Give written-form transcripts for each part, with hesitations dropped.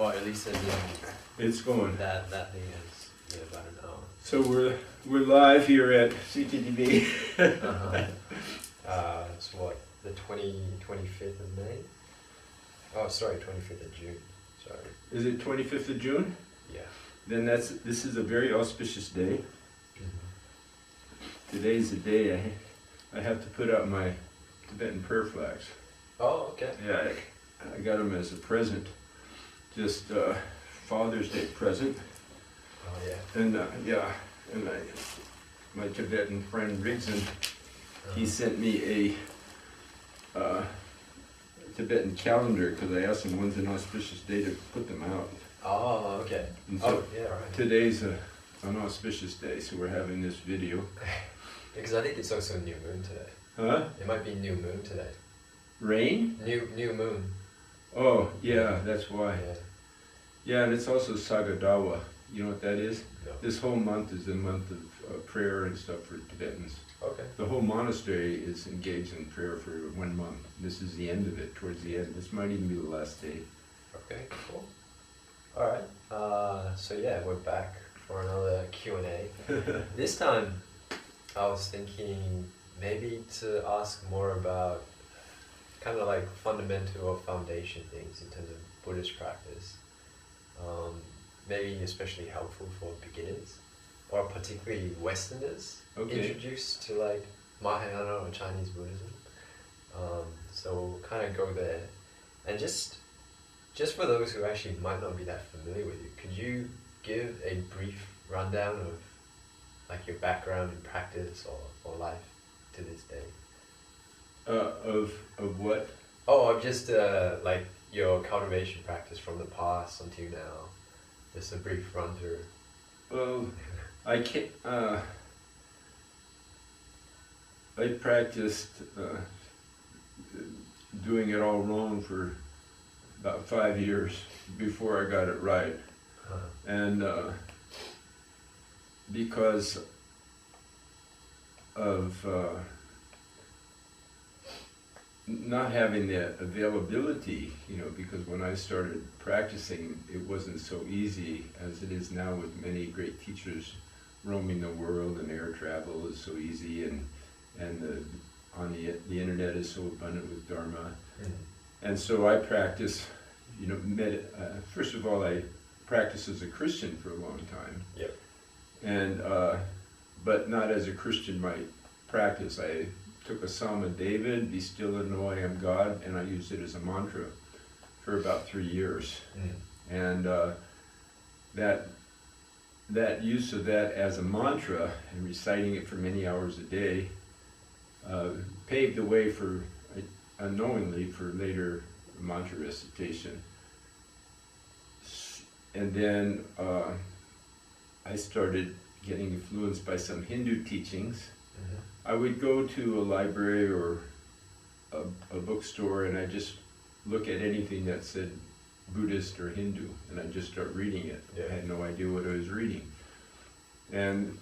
or at least it's going. That thing is about an hour. So we're live here at CTTB. It's what, the 25th of May? Oh, sorry, 25th of June. Sorry. Is it 25th of June? Yeah. Then this is a very auspicious day. Mm-hmm. Today's the day I have to put out my Tibetan prayer flags. Oh, okay. Yeah, I got them as a present, just Father's Day present. Oh yeah. And my Tibetan friend Rigson, he sent me a Tibetan calendar because I asked him when's an auspicious day to put them out. Oh, okay. So yeah, right. Today's an auspicious day, so we're having this video. Because I think it's also new moon today. Huh? It might be new moon today. Rain? New moon. Oh, yeah, that's why. Yeah. Yeah, and it's also Sagadawa. You know what that is? No. This whole month is a month of prayer and stuff for Tibetans. Okay. The whole monastery is engaged in prayer for 1 month. This is the end of it, towards the end. This might even be the last day. Okay, cool. All right. So yeah, we're back for another Q&A. This time, I was thinking maybe to ask more about kind of like fundamental or foundation things in terms of Buddhist practice. Maybe especially helpful for beginners or particularly Westerners introduced to like Mahayana or Chinese Buddhism. So we'll kind of go there. And just for those who actually might not be that familiar with you, could you give a brief rundown of like your background in practice or life to this day? Of what? Oh, of just like your cultivation practice from the past until now. Just a brief run through. Well, I can't. I practiced doing it all wrong for about 5 years before I got it right, and because of not having the availability, because when I started practicing, it wasn't so easy as it is now with many great teachers roaming the world, and air travel is so easy, and the internet is so abundant with Dharma. And so I practice, first of all, I practiced as a Christian for a long time. Yep. And but not as a Christian might practice. I took a Psalm of David, "Be still and know I am God," and I used it as a mantra for about 3 years. And that use of that as a mantra and reciting it for many hours a day paved the way for, unknowingly, for later mantra recitation. And then I started getting influenced by some Hindu teachings. I would go to a library or a bookstore and I just look at anything that said Buddhist or Hindu and I just start reading it. I had no idea what I was reading. And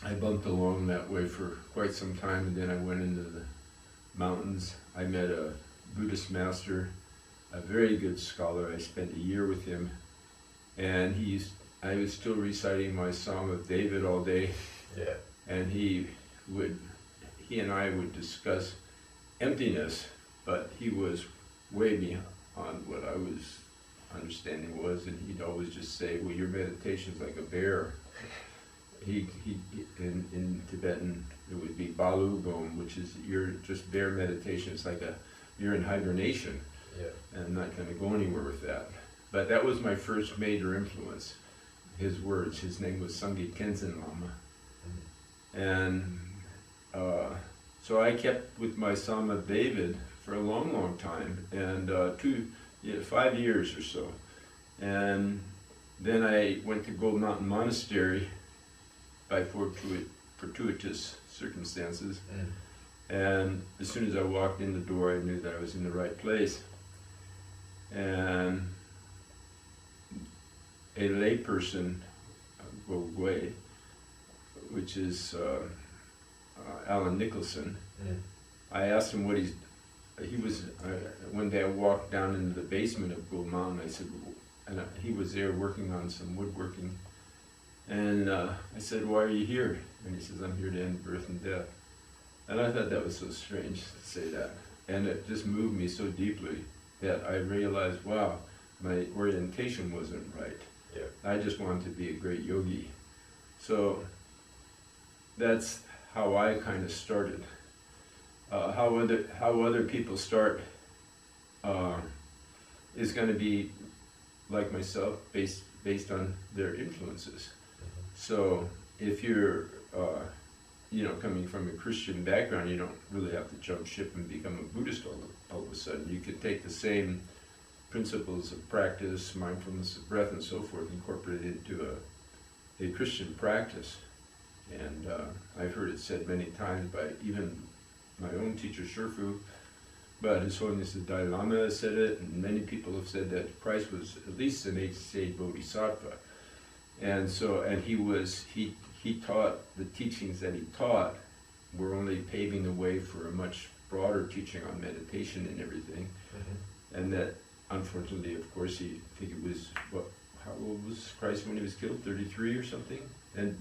I bumped along that way for quite some time, and then I went into the mountains. I met a Buddhist master, a very good scholar. I spent a year with him, and I was still reciting my Psalm of David all day. Yeah. And he and I would discuss emptiness, but he was way beyond what I was understanding was, and he'd always just say, "Well, your meditation's like a bear." In Tibetan it would be balu gom, which is just bear meditation. It's like you're in hibernation, and I'm not going to go anywhere with that. But that was my first major influence. His words. His name was Sangye Tsen Lama. And so I kept with my Psalm of David for a long, long time, and 5 years or so. And then I went to Gold Mountain Monastery by fortuitous circumstances. And as soon as I walked in the door, I knew that I was in the right place. And a layperson, Gogwe, which is Alan Nicholson, I asked him what he was, one day I walked down into the basement of Go Mountain. I said, and he was there working on some woodworking. And I said, why are you here? And he says, I'm here to end birth and death. And I thought that was so strange to say that. And it just moved me so deeply that I realized, wow, my orientation wasn't right. Yeah. I just wanted to be a great yogi. So that's how I kind of started. How other people start is going to be like myself, based on their influences. So if you're coming from a Christian background, you don't really have to jump ship and become a Buddhist all of a sudden. You could take the same principles of practice, mindfulness of breath and so forth, incorporate it into a Christian practice. And I've heard it said many times by even my own teacher, Shifu, but His Holiness the Dalai Lama has said it, and many people have said that Christ was at least an 8th-stage bodhisattva. And so, and he taught, the teachings that he taught were only paving the way for a much broader teaching on meditation and everything. And that, unfortunately, of course, I think it was, how old was Christ when he was killed? 33 or something? And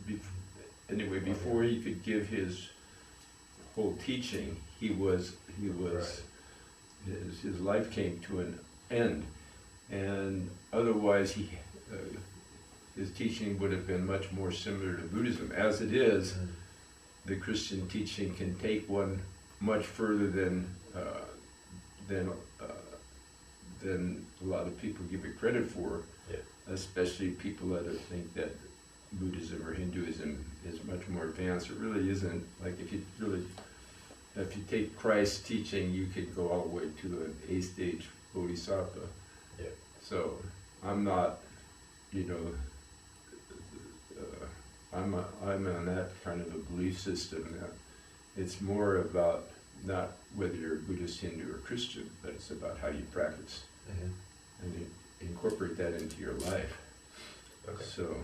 anyway, before he could give his whole teaching, right. His life came to an end, and otherwise his teaching would have been much more similar to Buddhism. As it is, the Christian teaching can take one much further than a lot of people give it credit for, especially people that think that Buddhism or Hinduism is much more advanced. It really isn't. Like if you take Christ's teaching, you could go all the way to an 8th-stage bodhisattva. Yeah. So I'm not, I'm on that kind of a belief system that it's more about not whether you're Buddhist, Hindu, or Christian, but it's about how you practice and incorporate that into your life. Okay. So,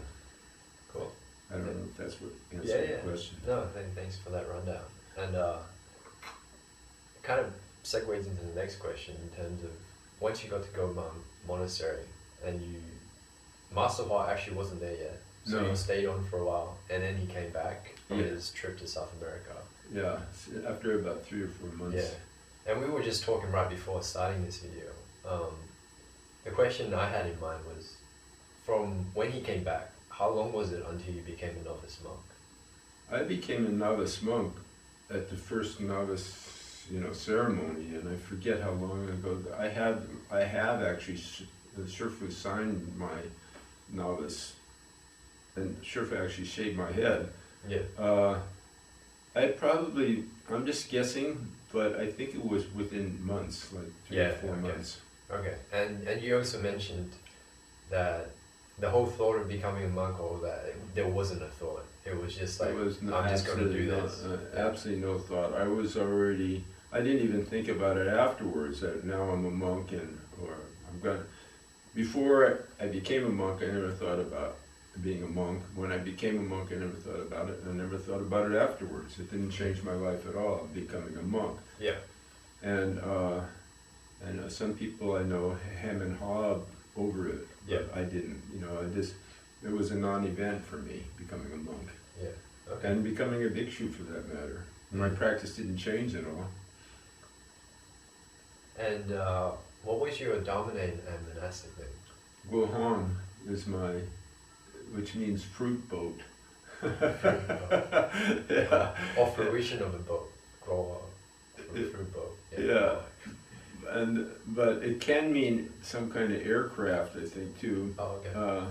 cool. I don't know if that's what answers the question. No, thanks for that rundown. And kind of segues into the next question in terms of once you got to Go Monastery and Master Hua actually wasn't there yet. So you stayed on for a while, and then he came back from his trip to South America. Yeah, after about 3 or 4 months. Yeah, and we were just talking right before starting this video. The question I had in mind was, from when he came back, how long was it until you became a novice monk? I became a novice monk at the first novice, ceremony, and I forget how long ago. I have actually, Shifu signed my novice, and Shifu actually shaved my head. Yeah. I'm just guessing, but I think it was within months, like 3 or 4 months. Okay, and you also mentioned that the whole thought of becoming a monk, or that there wasn't a thought. It was just like, I'm just going to do this. Absolutely no thought. I didn't even think about it afterwards, that now I'm a monk before I became a monk, I never thought about being a monk. When I became a monk, I never thought about it, and I never thought about it afterwards. It didn't change my life at all, becoming a monk. Yeah. And some people I know hem and haw over it, but I didn't. It was a non-event for me, becoming a monk. Yeah. Okay. And becoming a bhikshu, for that matter. My practice didn't change at all. And what was your dominant and monastic name? Gohan is which means fruit boat. Fruit boat. Yeah. Or fruition of a boat. Fruit boat. Yeah. But it can mean some kind of aircraft, I think, too. Oh, okay.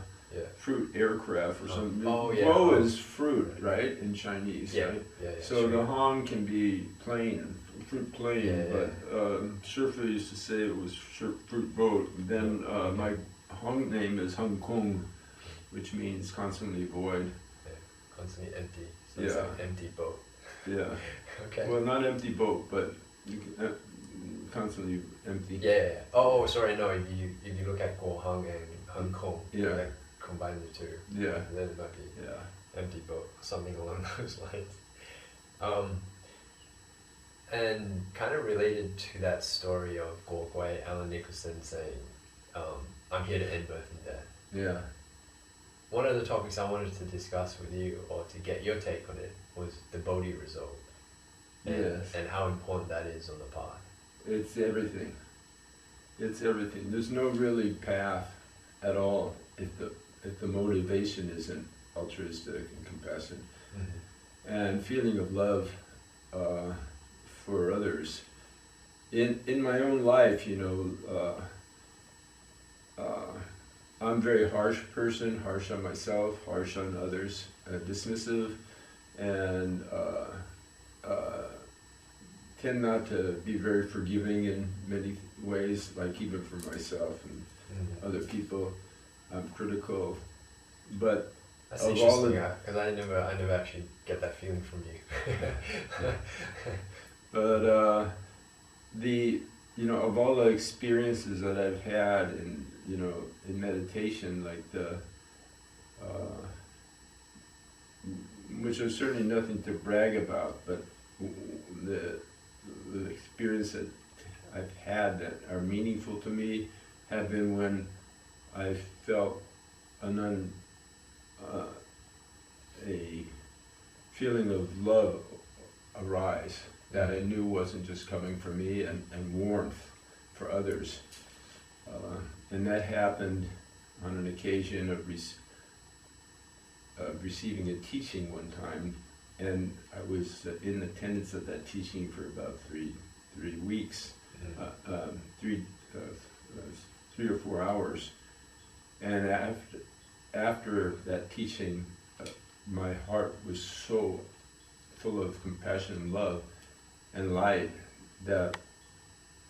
Fruit aircraft or something. Bo is fruit, right, in Chinese, right? Yeah, so the Han can be plane, fruit plane, but Shifu used to say it was fruit boat. Then my Hong name is Hong Kong, which means constantly void. Yeah, constantly empty. So it's like an empty boat. Yeah. Okay. Well, not empty boat, but constantly empty. Yeah. Oh, sorry. No, if you look at Gohang and Hong Kong, like combine the two. Yeah. Then it might be empty boat, something along those lines. And kind of related to that story of Guoguai, Alan Nicholson saying, I'm here to end birth and death. Yeah. One of the topics I wanted to discuss with you, or to get your take on it, was the Bodhi result. And how important that is on the path. It's everything. It's everything. There's no really path at all if the motivation isn't altruistic and compassion. Mm-hmm. And feeling of love for others. In my own life, I'm a very harsh person, harsh on myself, harsh on others, dismissive, and tend not to be very forgiving in many ways, like even for myself and other people. I'm critical, but that's interesting, because I never actually get that feeling from you. But of all the experiences that I've had in meditation, like which are certainly nothing to brag about, but the experience that I've had that are meaningful to me have been when I felt a feeling of love arise that I knew wasn't just coming from me, and warmth for others. And that happened on an occasion of receiving a teaching one time, and I was in attendance of that teaching for about 3 weeks, 3 or 4 hours. And after that teaching, my heart was so full of compassion and love and light that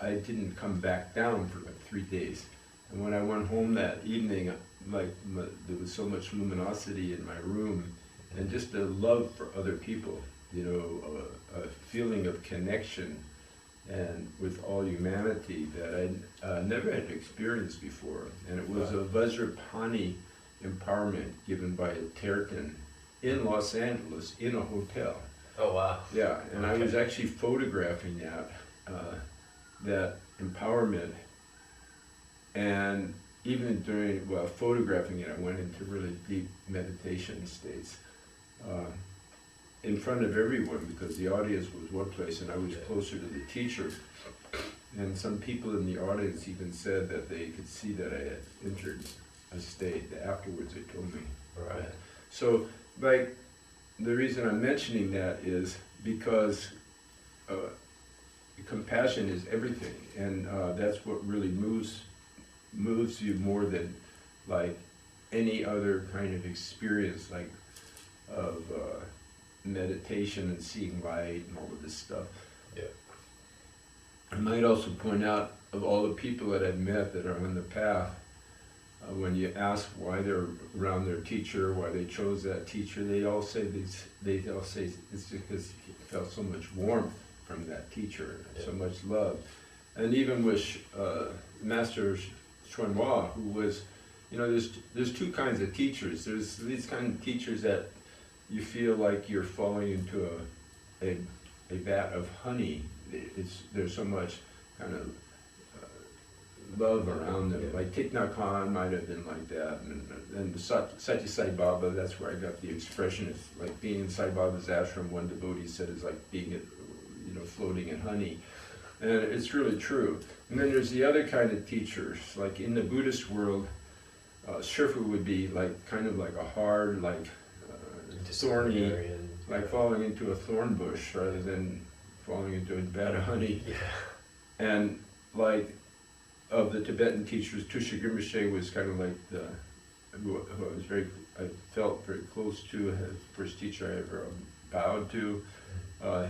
I didn't come back down for like 3 days. And when I went home that evening, there was so much luminosity in my room, and just a love for other people, a feeling of connection and with all humanity that I never had experienced before. And it was a Vajrapani empowerment given by a Tertan in Los Angeles in a hotel. Oh wow. Yeah, and I was actually photographing that empowerment, and even while photographing it, I went into really deep meditation states in front of everyone, because the audience was one place and I was closer to the teacher. And some people in the audience even said that they could see that I had entered a state. Afterwards they told me. Right. So, the reason I'm mentioning that is because compassion is everything, and that's what really moves you more than any other kind of experience, of meditation and seeing light and all of this stuff. Yeah. I might also point out, of all the people that I've met that are on the path, when you ask why they're around their teacher, why they chose that teacher, they all say it's because he felt so much warmth from that teacher, so much love. And even with Master Chuanhua, who was, there's two kinds of teachers. There's these kind of teachers that you feel like you're falling into a vat of honey. There's so much kind of love around them. Like Thich Nhat Hanh might have been like that, and Satya Sai Baba, that's where I got the expression. It's like being in Sai Baba's ashram, one devotee said, is like being floating in honey. And it's really true. And then there's the other kind of teachers, like in the Buddhist world, Shifu would be kind of like a hard, thorny, like falling into a thorn bush rather than falling into a vat of honey. Yeah. And of the Tibetan teachers, Tusha Rinpoche was kind of who I felt very close to, the first teacher I ever bowed to.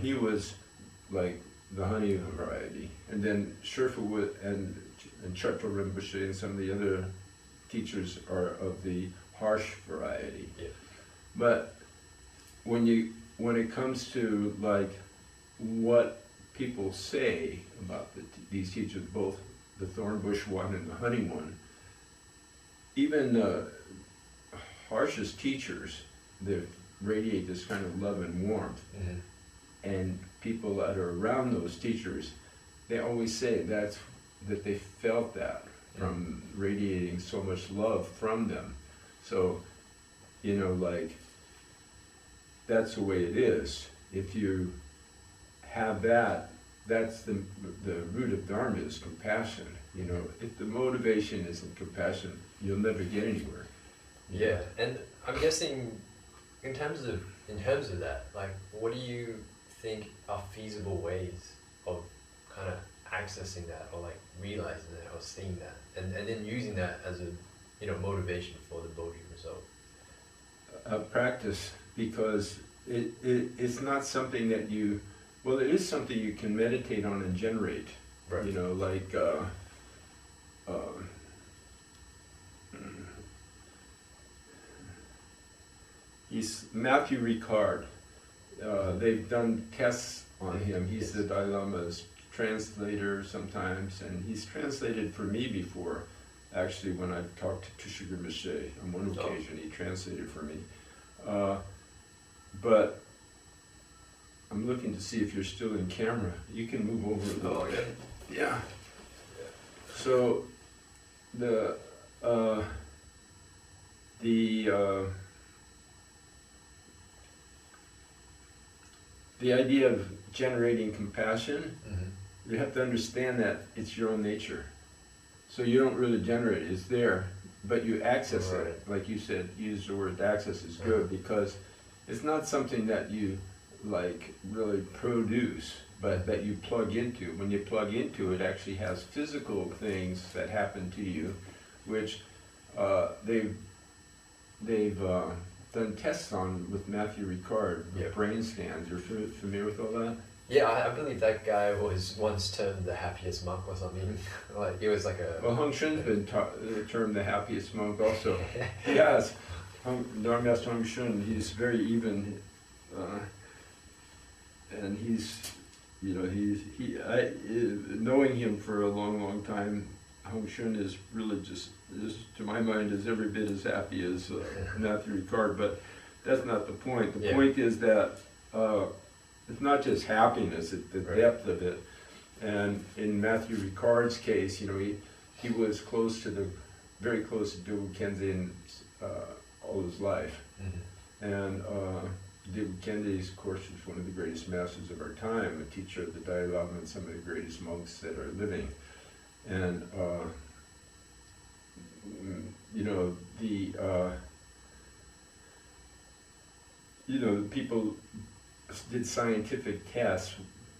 He was like the honey variety. And then Sherpa and Chögyam Rinpoche and some of the other teachers are of the harsh variety. Yeah. But when it comes to what people say about these teachers, both the thorn bush one and the honey one, even the harshest teachers, they radiate this kind of love and warmth. Mm-hmm. and people that are around those teachers, they always say that they felt that from radiating so much love from them. So, you know, like, that's the way it is. If you have that, that's the root of Dharma is compassion. You know, if the motivation isn't compassion, you'll never get anywhere. Yeah, and I'm guessing in terms of that, like, what do you think are feasible ways of kind of accessing that, or like realizing that, or seeing that, and then using that as a, you know, motivation for the Bodhi result? Practice, because it's not something that you, well, it is something you can meditate on and generate. Right. You know, like he's Matthew Ricard. They've done tests on him. He's the Dalai Lama's translator sometimes, and he's translated for me before. Actually, when I've talked to Tushigur Mishe, on one occasion, he translated for me. But I'm looking to see if you're still in camera. You can move over a little bit. Yeah. So the idea of generating compassion, you have to understand that it's your own nature. So you don't really generate it, it's there, but you access it. Like you said, use the word access is good, because it's not something that you like really produce, but that you plug into. When you plug into it, actually has physical things that happen to you, which they've done tests on with Matthew Ricard, with brain scans. You're familiar with all that? Yeah, I believe that guy was once termed the happiest monk or something. Like, it was like a... Well, Hong Shun's been termed the happiest monk also. He has. Dharma Master Hong Shun, he's very even, and he's, you know, knowing him for a long, long time, Hong Shun is really just, to my mind, is every bit as happy as Matthew Ricard, but that's not the point. The point is that it's not just happiness, it's the depth of it. And in Matthew Ricard's case, you know, he was very close to Dobu Khyentse all his life. And Dobu Khyentse, of course, is one of the greatest masters of our time, a teacher of the Dalai Lama and some of the greatest monks that are living. And you know, people did scientific tests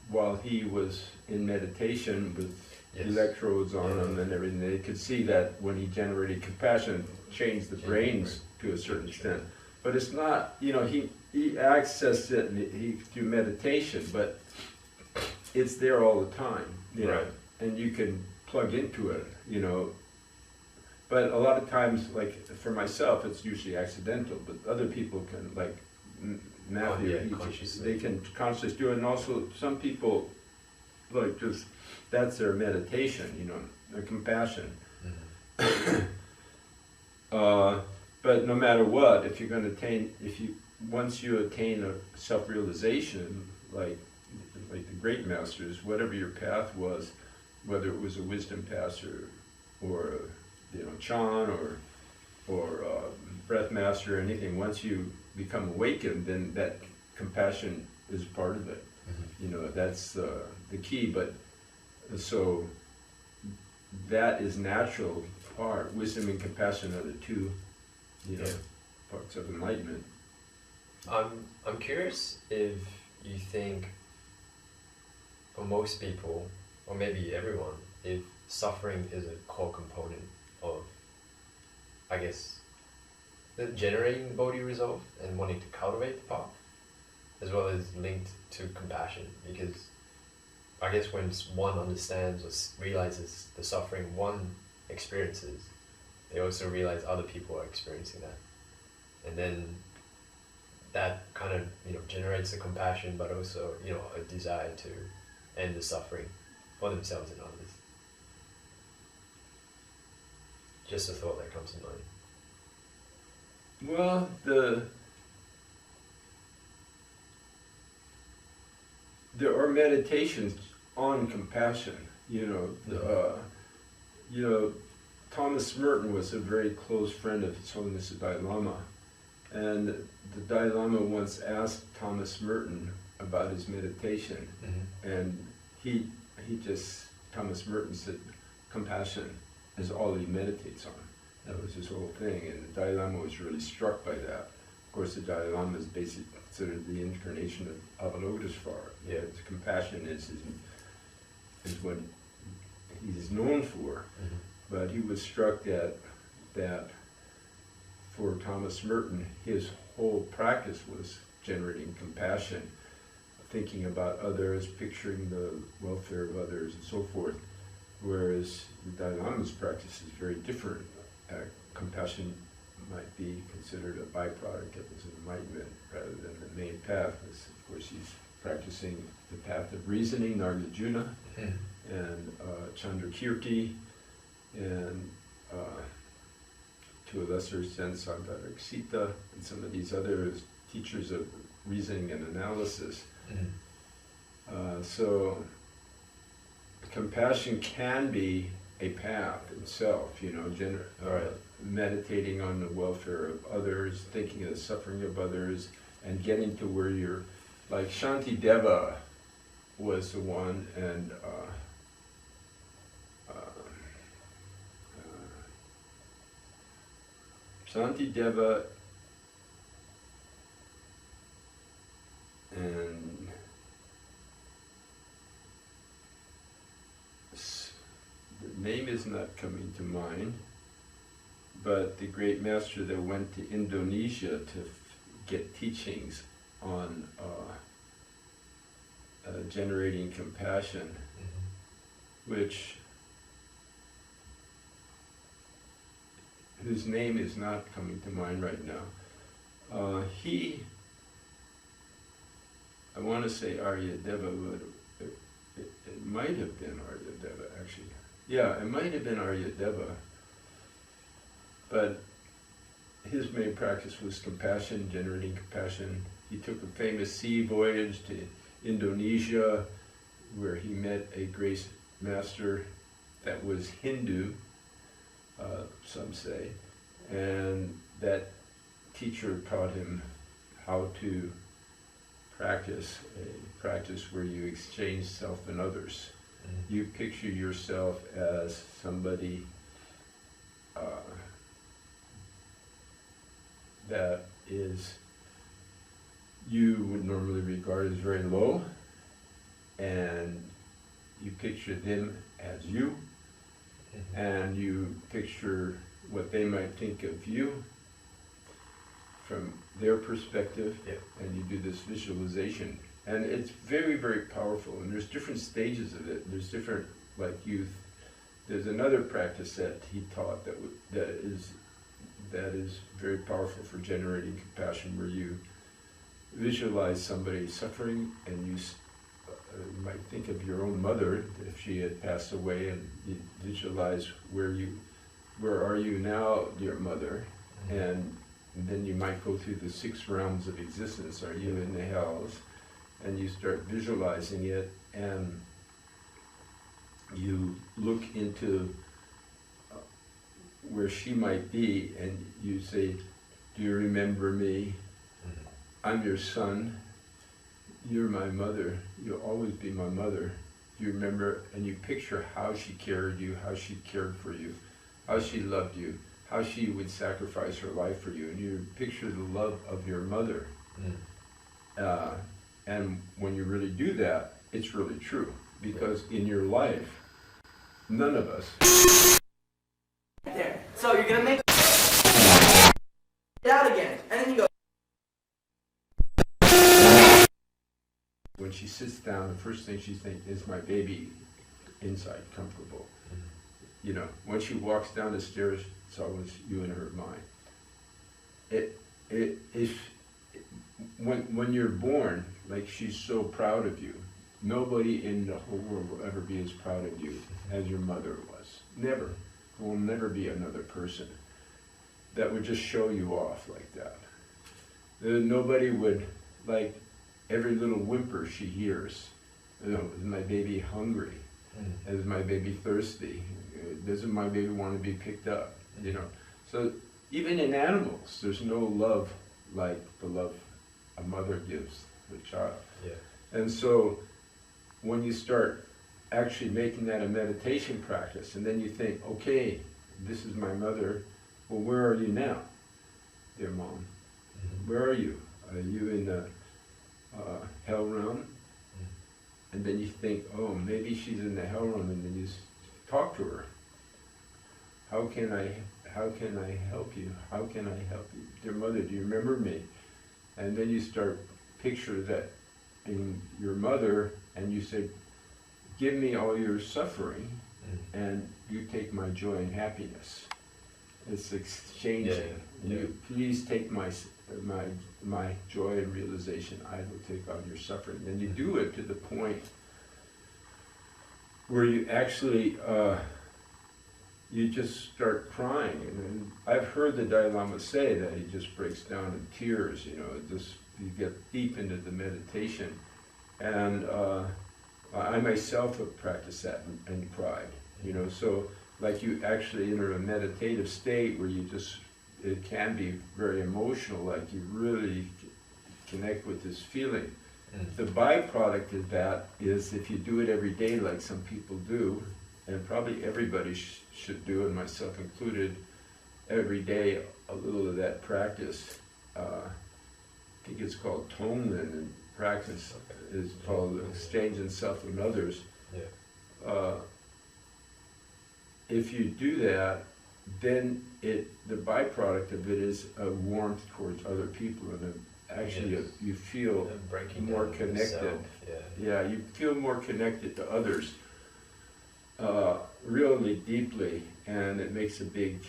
while he was in meditation with electrodes on him and everything. They could see that when he generated compassion, changed the brains to a certain extent. But it's not, you know, he accessed it through meditation, but it's there all the time, you know, and you can plug into it, you know. But a lot of times, like for myself, it's usually accidental, but other people can, like Matthew, they can consciously do it, and also some people, like, just, that's their meditation, you know, their compassion. But no matter what, if you're going to once you attain a self-realization, like the great masters, whatever your path was, whether it was a wisdom path or you know, Chan or breath master or anything, once you become awakened, then that compassion is part of it. You know, that's the key. But so that is natural part. Wisdom and compassion are the two, you know, parts of enlightenment. I'm curious if you think, for most people, or maybe everyone, if suffering is a core component of, I guess, generating Bodhi resolve and wanting to cultivate the path, as well as linked to compassion. Because I guess when one understands or realizes the suffering one experiences, they also realize other people are experiencing that. And then that kind of, you know, generates the compassion, but also, you know, a desire to end the suffering for themselves and others. Just a thought that comes to mind. Well, there are meditations on compassion. Thomas Merton was a very close friend of His Holiness the Dalai Lama, and the Dalai Lama once asked Thomas Merton about his meditation, and Thomas Merton said, compassion is all he meditates on. That was his whole thing, and the Dalai Lama was really struck by that. Of course, the Dalai Lama is basically considered the incarnation of Avalokiteshvara. Yeah, compassion is what he's known for. But he was struck that for Thomas Merton, his whole practice was generating compassion, thinking about others, picturing the welfare of others, and so forth. Whereas the Dalai Lama's practice is very different. Compassion might be considered a byproduct of his enlightenment rather than the main path. Of course, he's practicing the path of reasoning, Nagarjuna, and Chandrakirti, and to a lesser extent, Sangha Sita, and some of these other teachers of reasoning and analysis. So compassion can be a path itself, meditating on the welfare of others, thinking of the suffering of others, and getting to where you're, like Shanti Deva was the one, and Shanti Deva and the name is not coming to mind, but the great master that went to Indonesia to get teachings on generating compassion, whose name is not coming to mind right now. I want to say Arya Deva, but it might have been Arya Deva, actually. Yeah, it might have been Arya Deva. But his main practice was compassion, generating compassion. He took a famous sea voyage to Indonesia, where he met a great master that was Hindu, some say, and that teacher taught him how to practice a practice where you exchange self and others. You picture yourself as somebody that is, you would normally regard as very low, and you picture them as you, and you picture what they might think of you from their perspective, and you do this visualization. And it's very, very powerful, and there's different stages of it. There's different, like youth. There's another practice that he taught that is very powerful for generating compassion, where you visualize somebody suffering, and you might think of your own mother if she had passed away, and you visualize where are you now, dear mother, and then you might go through the 6 realms of existence. Are you in the hells? And you start visualizing it, and you look into where she might be, and you say, do you remember me? I'm your son. You're my mother. You'll always be my mother. Do you remember? And you picture how she carried you, how she cared for you, how she loved you, how she would sacrifice her life for you, and you picture the love of your mother. And when you really do that, it's really true, because in your life, none of us. There. So you're gonna make it out again, and then you go. When she sits down, the first thing she thinks is, my baby inside comfortable. When she walks down the stairs, it's always you in her mind. When you're born, like, she's so proud of you. Nobody in the whole world will ever be as proud of you as your mother was. Never. There will never be another person that would just show you off like that. Nobody would, like, every little whimper she hears, You know, is my baby hungry? Is my baby thirsty? Doesn't my baby want to be picked up? You know, so even in animals, there's no love like the love a mother gives the child. Yeah. And so when you start actually making that a meditation practice, and then you think, okay, this is my mother, well, where are you now, dear mom? Where are you? Are you in the hell realm? And then you think, oh, maybe she's in the hell realm, and then you talk to her. How can I help you? How can I help you? Dear mother, do you remember me? And then you start picture that in your mother, and you say, give me all your suffering, and you take my joy and happiness. It's exchanging. Yeah. You please take my joy and realization. I will take on your suffering. And you do it to the point where you actually you just start crying. And I've heard the Dalai Lama say that he just breaks down in tears. You know, you get deep into the meditation, and I myself have practiced that and cried. You know, so like you actually enter a meditative state where it can be very emotional, like you really connect with this feeling. The byproduct of that is if you do it every day like some people do, and probably everybody should do, and myself included, every day a little of that practice. I think it's called Tonglen, and practice is called exchanging self and others. Yeah. If you do that, then the byproduct of it is a warmth towards other people, and actually you feel more connected. Yeah, you feel more connected to others, really deeply, and it makes a big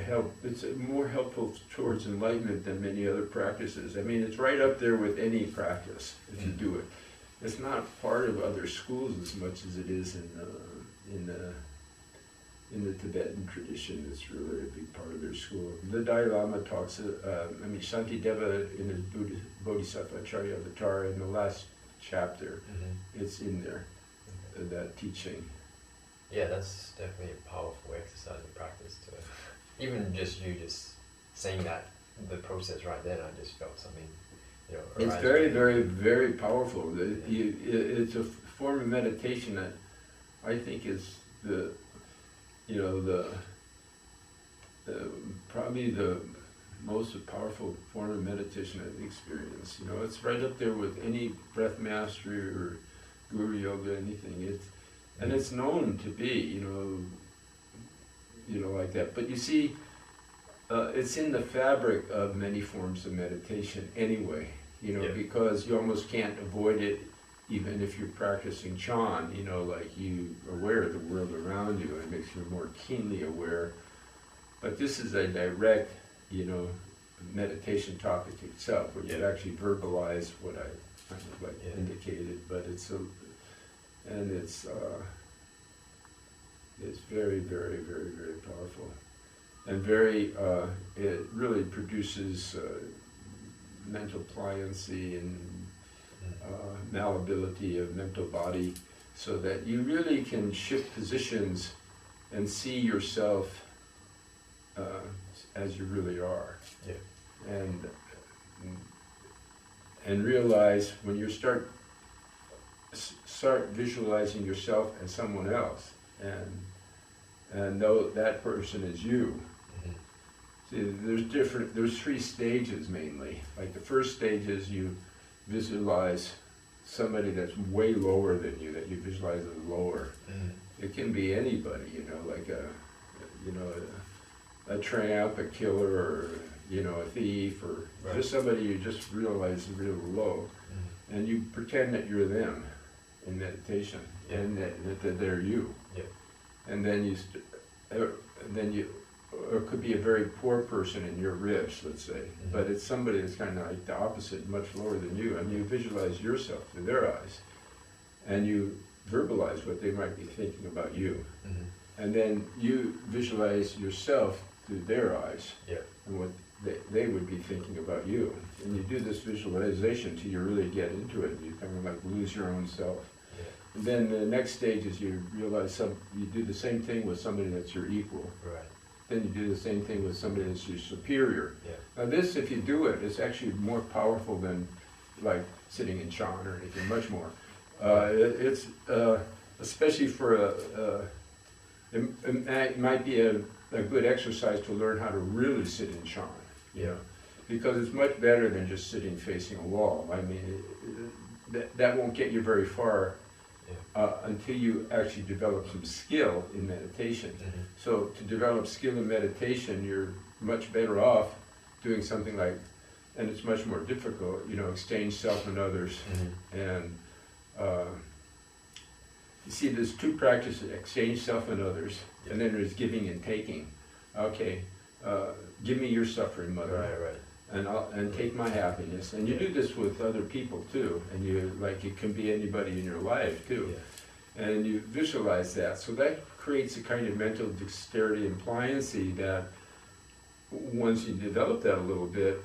help. It's more helpful towards enlightenment than many other practices. I mean, it's right up there with any practice if you do it. It's not part of other schools as much as it is in the Tibetan tradition. It's really a big part of their school. The Dalai Lama talks, Shantideva in his Bodhisattva Acharya Avatar, in the last chapter, it's in there, that teaching. Yeah, that's definitely a powerful exercise and practice to it. Even just you saying that, the process right then, I just felt something, you know, it's very, very, very powerful. It's a form of meditation that I think is probably the most powerful form of meditation I've experienced. You know, it's right up there with any breath mastery or guru yoga, anything. And it's known to be, you know, like that. But you see, it's in the fabric of many forms of meditation anyway, you know, because you almost can't avoid it. Even if you're practicing Chan, you know, like you are aware of the world around you, it makes you more keenly aware. But this is a direct, you know, meditation topic itself, where you actually verbalize what I kind of like indicated. But it's very, very, very, very powerful, and very. It really produces mental pliancy and malleability of mental body, so that you really can shift positions and see yourself as you really are. And realize when you start visualizing yourself as someone else, and know that person is you. See, there's three stages mainly. Like the first stage is you visualize somebody that's way lower than you, that you visualize as lower. It can be anybody, you know, like a tramp, a killer, or, you know, a thief, or just somebody you just realize is real low. And you pretend that you're them in meditation, and that they're you. And then or it could be a very poor person in your ribs, let's say, but it's somebody that's kind of like the opposite, much lower than you, and you visualize yourself through their eyes, and you verbalize what they might be thinking about you, and then you visualize yourself through their eyes, and they would be thinking about you. And you do this visualization till you really get into it. You kind of like lose your own self. Yeah. And then the next stage is you realize you do the same thing with somebody that's your equal. Right. Then you do the same thing with somebody that's your superior. Yeah. Now this, if you do it, it's actually more powerful than like sitting in Chan or anything, much more. It's especially for it might be a good exercise to learn how to really sit in Chan. Yeah. Because it's much better than just sitting facing a wall. I mean, that won't get you very far until you actually develop some skill in meditation. Mm-hmm. So to develop skill in meditation, you're much better off doing something like, and it's much more difficult, exchange self and others. Mm-hmm. And you see, there's two practices: exchange self and others, and then there's giving and taking. Okay, give me your suffering, mother. Right. And take my happiness. And you do this with other people too. And it can be anybody in your life too. Yeah. And you visualize that. So that creates a kind of mental dexterity and pliancy that once you develop that a little bit,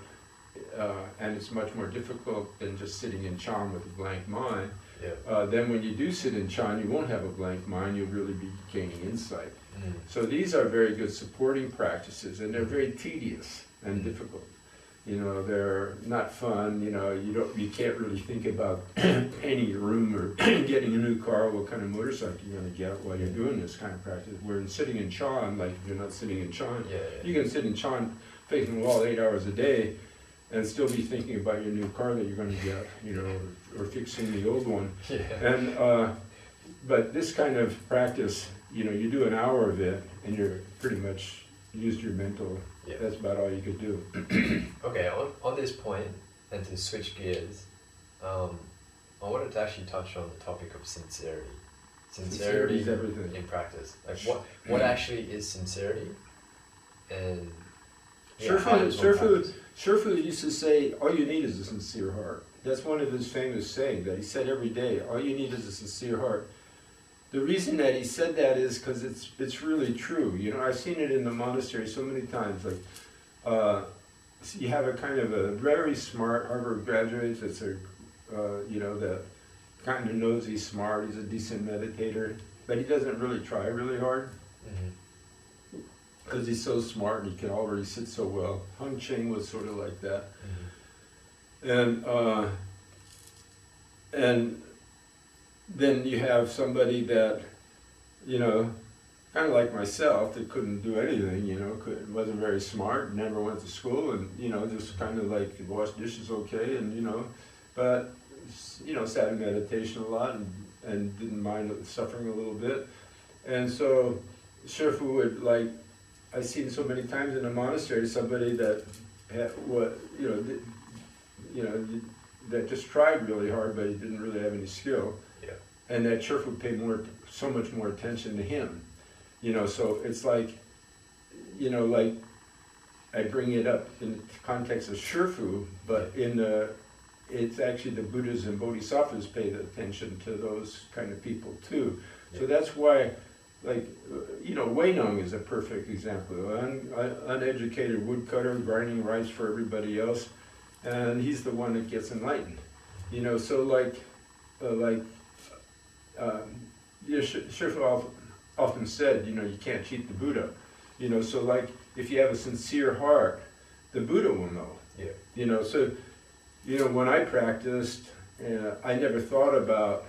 and it's much more difficult than just sitting in Chan with a blank mind, then when you do sit in Chan, you won't have a blank mind, you'll really be gaining insight. Mm. So these are very good supporting practices, and they're very tedious and difficult. They're not fun. You can't really think about painting your room or getting a new car, what kind of motorcycle you're going to get while you're doing this kind of practice. Where sitting in Chan, like if you're not sitting in Chan, you can sit in Chan facing the wall 8 hours a day and still be thinking about your new car that you're going to get, or fixing the old one. Yeah. And but this kind of practice, you do an hour of it and you're pretty much used your mental. Yeah. That's about all you could do. Okay, on this point, and to switch gears, I wanted to actually touch on the topic of sincerity. Sincerity is everything. in practice. Like what actually is sincerity? And Shifu used to say, all you need is a sincere heart. That's one of his famous sayings that he said every day, all you need is a sincere heart. The reason that he said that is because it's really true. I've seen it in the monastery so many times. Like, you have a kind of a very smart Harvard graduate that's that kind of knows he's smart. He's a decent meditator, but he doesn't really try really hard because he's so smart and he can already sit so well. Hung Ching was sort of like that, and then you have somebody that, kind of like myself, that couldn't do anything, wasn't very smart, never went to school, and, just kind of like washed dishes okay, and, but, sat in meditation a lot and didn't mind suffering a little bit. And so Shifu would, I've seen so many times in a monastery, somebody that that just tried really hard, but he didn't really have any skill. And that Shifu paid so much more attention to him, So it's like, I bring it up in the context of Shifu, but it's actually the Buddhas and Bodhisattvas paid attention to those kind of people too. So that's why, Weinong is a perfect example. Uneducated woodcutter grinding rice for everybody else, and he's the one that gets enlightened. Shifu often said, you can't cheat the Buddha. So if you have a sincere heart, the Buddha will know. So when I practiced, I never thought about,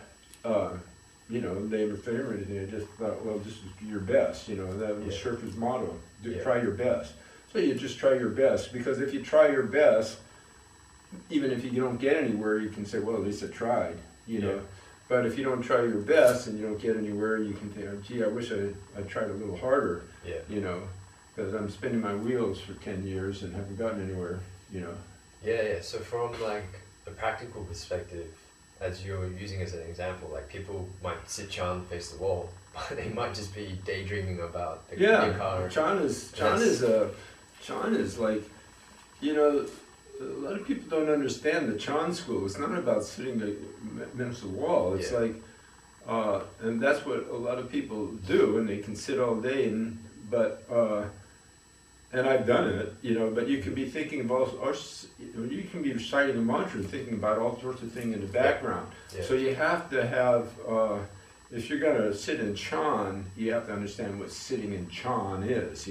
name or fame or anything. I just thought, well, this is your best. That was Shifu's motto: try your best. So you just try your best, because if you try your best, even if you don't get anywhere, you can say, well, at least I tried. But if you don't try your best and you don't get anywhere, you can think, oh, gee, I wish I tried a little harder, because I'm spinning my wheels for 10 years and haven't gotten anywhere, Yeah. So from a practical perspective, as you're using as an example, people might sit Chan face the wall, but they might just be daydreaming about the car. Chan is like, a lot of people don't understand the Chan school. It's not about sitting against the wall. It's and that's what a lot of people do, and they can sit all day. and I've done it, but you can be thinking about, you can be reciting a mantra and thinking about all sorts of things in the background. Yeah. So you have to have, if you're going to sit in Chan, you have to understand what sitting in Chan is,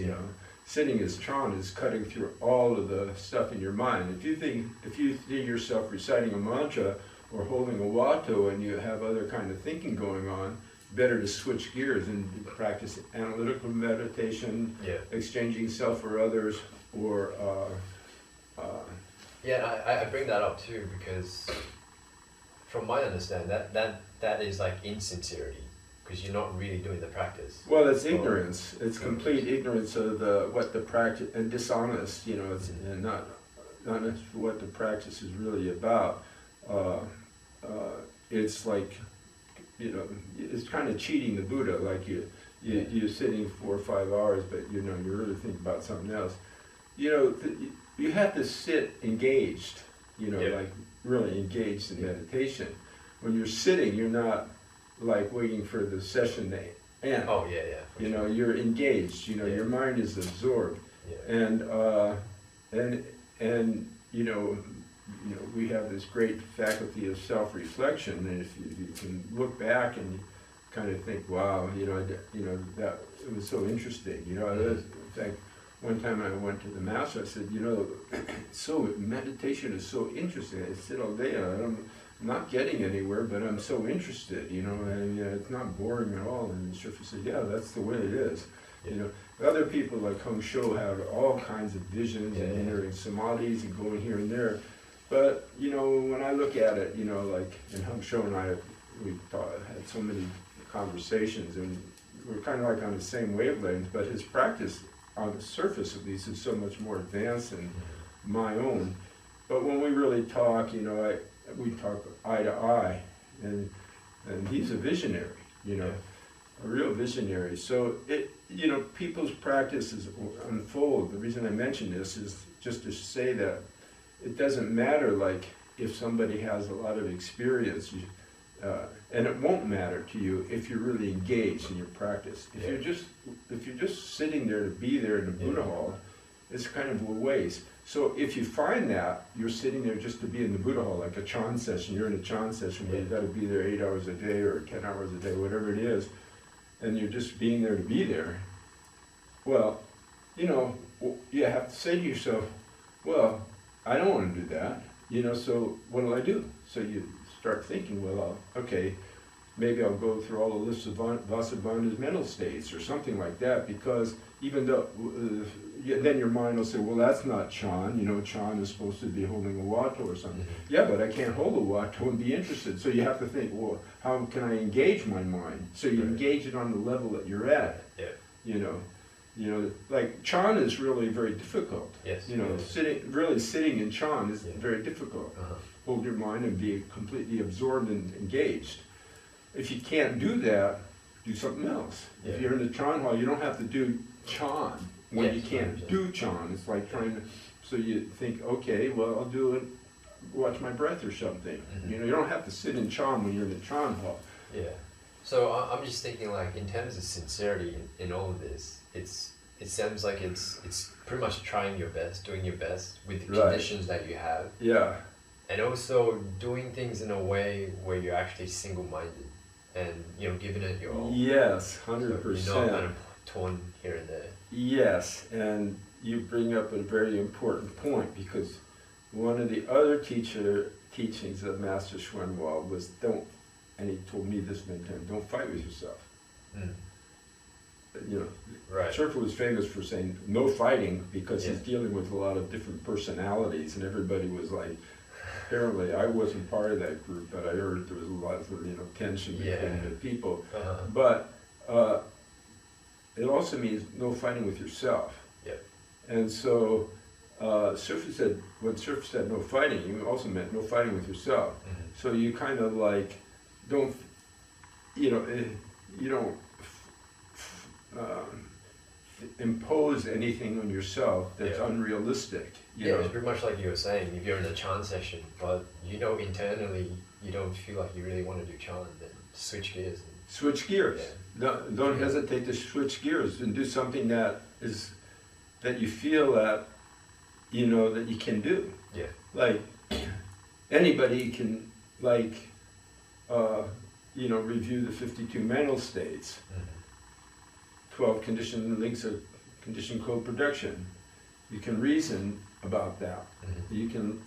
Sitting as Chan is cutting through all of the stuff in your mind. If you see yourself reciting a mantra or holding a watto and you have other kind of thinking going on, better to switch gears and practice analytical meditation, exchanging self for others, or I bring that up too because from my understanding that is like insincerity because you're not really doing the practice. Well, it's ignorance. It's complete ignorance of what the practice, and dishonest, it's, and not what the practice is really about. It's like, it's kind of cheating the Buddha, like you're sitting 4 or 5 hours, but you're really thinking about something else. You have to sit engaged, like really engaged in meditation. When you're sitting, you're not like waiting for the session to end. Oh yeah. Sure. You're engaged. Your mind is absorbed, and we have this great faculty of self-reflection, and if you can look back and kind of think, wow, that it was so interesting. In fact, one time I went to the master, I said, meditation is so interesting. I sit all day, I'm not getting anywhere, but I'm so interested, and it's not boring at all. And the Shifu said, yeah, that's the way it is. Other people like Hung Shou have all kinds of visions and entering samadhis and going here and there. But, when I look at it, like in Hung Shou and I, we had so many conversations and we're kind of like on the same wavelength, but his practice on the surface at least is so much more advanced than my own. But when we really talk, we talk eye to eye, and he's a visionary, a real visionary. So people's practices unfold. The reason I mention this is just to say that it doesn't matter, like, if somebody has a lot of experience, and it won't matter to you if you're really engaged in your practice. If you're just sitting there to be there in the Buddha hall, it's kind of a waste. So if you find that you're sitting there just to be in the Buddha hall, like a Chan session, you're in a Chan session where you've got to be there 8 hours a day or 10 hours a day, whatever it is, and you're just being there to be there, well, you have to say to yourself, well, I don't want to do that, so what do I do? So you start thinking, well, okay, maybe I'll go through all the lists of Vasubandhu's mental states or something like that, because even though, then your mind will say, well, that's not Chan, Chan is supposed to be holding a watto or something. Yeah, but I can't hold a watto and be interested. So you have to think, well, how can I engage my mind? So you engage it on the level that you're at. Like Chan is really very difficult. Yes. Sitting in Chan is very difficult. Hold your mind and be completely absorbed and engaged. If you can't do that, do something else. If you're in the Chan hall, you don't have to do Chan when you can't do Chan. It's like trying to, so you think, okay, well, I'll do it, watch my breath or something. You don't have to sit in Chan when you're in the Chan hall. Yeah. So I'm just thinking, like, in terms of sincerity in all of this, it sounds like it's pretty much trying your best, doing your best with the conditions that you have. Yeah. And also doing things in a way where you're actually single-minded and, giving it your all. Yes, 100%. So you're not kind of torn here and there. Yes, and you bring up a very important point, because one of the other teachings of Master Xuanhua was and he told me this many times, don't fight with yourself. Shifu was famous for saying no fighting, because he's dealing with a lot of different personalities, and everybody was like, apparently I wasn't part of that group, but I heard there was a lot of tension between the people. But it also means no fighting with yourself. And so Shifu said, when Shifu said no fighting, he also meant no fighting with yourself. So you kind of like don't impose anything on yourself that's unrealistic. It's pretty much like you were saying, if you're in a Chan session, but internally you don't feel like you really want to do Chan, then switch gears. Switch gears. Don't hesitate to switch gears and do something that that you feel that, you know, that you can do. Yeah. Like, anybody can, like, you know, review the 52 mental states, 12 conditioned links of conditioned co-production. You can reason about that. You can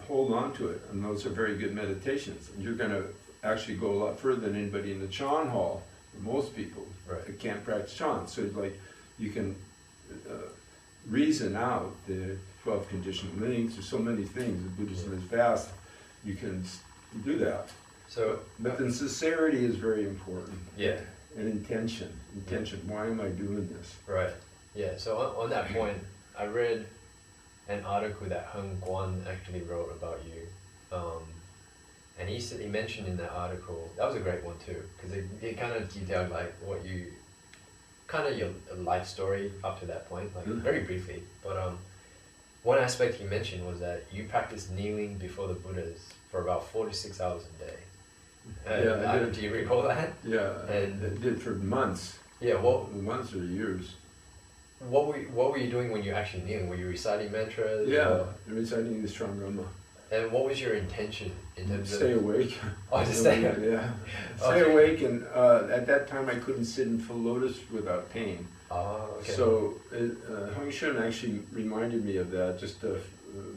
hold on to it, and those are very good meditations. And you're going to actually go a lot further than anybody in the Chan hall, for most people that can't practice Chan. So like, you can reason out the 12 conditioned links. There's so many things. Buddhism is vast. You can do that. So, but then sincerity is very important. Yeah. And intention. Why am I doing this? Right. Yeah. So on that point, I read an article that Heng Guan actually wrote about you, and he mentioned in that article, that was a great one too, because it kind of detailed like what you, kind of your life story up to that point, like very briefly. But one aspect he mentioned was that you practiced kneeling before the Buddhas for about 4 to 6 hours a day. Do you recall that? Yeah, and I did for months. Yeah, months or years. What were you doing when you actually kneeling? Were you reciting mantras? Yeah, reciting the Strangama. And what was your intention in terms of... Stay awake. Oh, to stay awake. Yeah. Stay awake, and at that time I couldn't sit in full lotus without pain. Oh, okay. So Hong Shun actually reminded me of that just a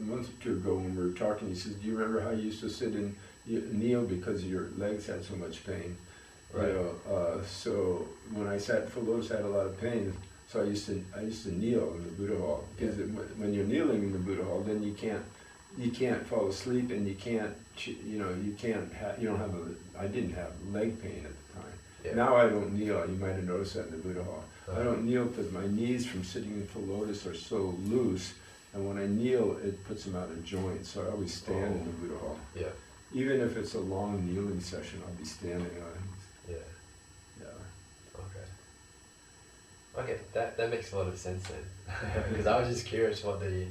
month or two ago when we were talking. He says, do you remember how you used to sit and kneel because your legs had so much pain? Right. You know, so when I sat in full lotus I had a lot of pain. So I used to kneel in the Buddha hall, because when you're kneeling in the Buddha hall, then you can't fall asleep, and you don't have I didn't have leg pain at the time. Yeah. Now I don't kneel. You might have noticed that in the Buddha hall. I don't kneel because my knees from sitting in full lotus are so loose, and when I kneel, it puts them out of joint. So I always stand in the Buddha hall. Yeah. Even if it's a long kneeling session, I'll be standing on it. Yeah. Okay, that makes a lot of sense then, because I was just curious what the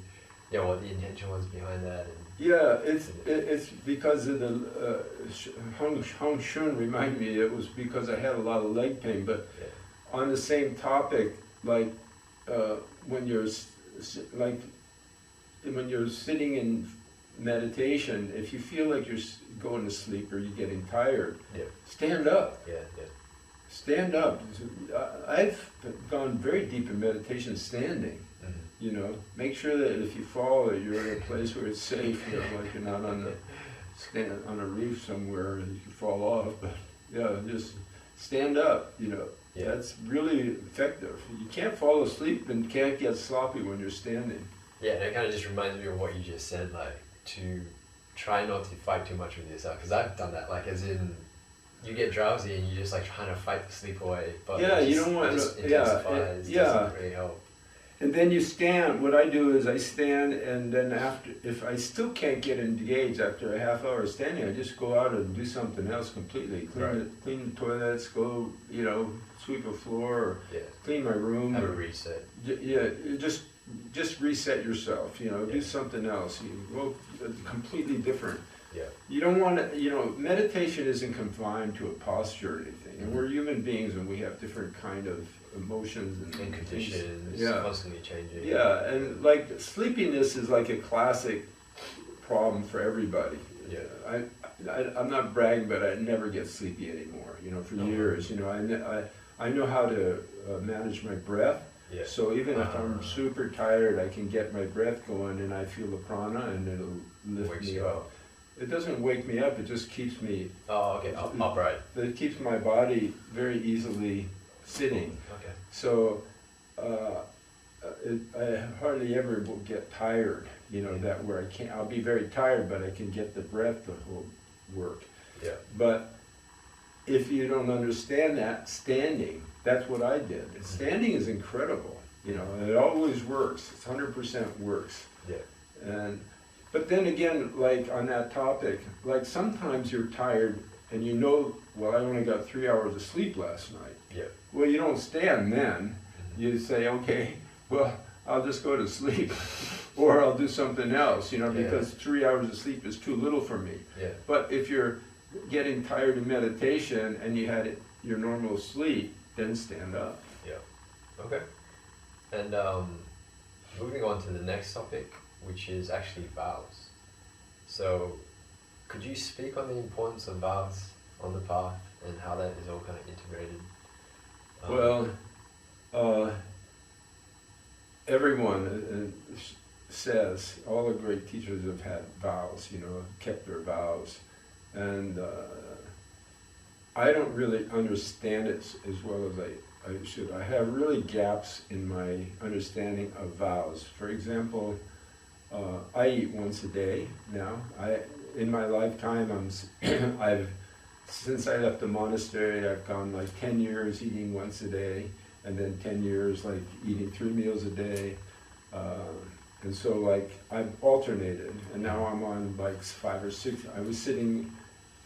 intention was behind that. And yeah, it's because of the Hong Shun reminded me it was because I had a lot of leg pain. But on the same topic, like when you're sitting in meditation, if you feel like you're going to sleep or you're getting tired, stand up. Stand up. I've gone very deep in meditation standing. You know, make sure that if you fall, that you're in a place where it's safe. You know, like you're not on a reef somewhere and you can fall off. But yeah, just stand up. You know, that's really effective. You can't fall asleep and can't get sloppy when you're standing. Yeah, and it kind of just reminds me of what you just said, like to try not to fight too much with yourself. Because I've done that, like as in. You get drowsy and you're just like trying to fight the sleep away, but you don't want to. Doesn't really help. And then you stand. What I do is I stand, and then after, if I still can't get engaged after a half hour standing, I just go out and do something else completely. Clean the toilets, go, you know, sweep a floor, or clean my room. Have a reset. Just reset yourself. You know, do something else. You go completely different. Yeah. You don't want to, you know, meditation isn't confined to a posture or anything. And we're human beings and we have different kind of emotions and conditions, constantly changing. Yeah, and like sleepiness is like a classic problem for everybody. Yeah. I'm not bragging, but I never get sleepy anymore, you know, for years. You know, I know how to manage my breath. Yeah. So even if I'm super tired, I can get my breath going and I feel the prana and it'll lift me up. It doesn't wake me up, it just keeps me upright. It keeps my body very easily sitting. Okay. So I hardly ever will get tired, you know, that where I'll be very tired, but I can get the breath to work. Yeah. But if you don't understand that, standing, that's what I did. Standing is incredible, you know, and it always works. It's 100% works. Yeah. But then again, like on that topic, like sometimes you're tired and you know, well, I only got 3 hours of sleep last night. Yeah. Well, you don't stand then. You say, okay, well, I'll just go to sleep or I'll do something else, you know, because 3 hours of sleep is too little for me. Yeah. But if you're getting tired in meditation and you had your normal sleep, then stand up. Yeah. Okay. And moving on to the next topic, which is actually vows. So, could you speak on the importance of vows on the path and how that is all kind of integrated? Everyone says, all the great teachers have had vows, kept their vows. And I don't really understand it as well as I should. I have really gaps in my understanding of vows. For example, I eat once a day now. In my lifetime, since I left the monastery, I've gone like 10 years eating once a day, and then 10 years like eating 3 meals a day. And so like I've alternated, and now I'm on like 5 or 6. I was sitting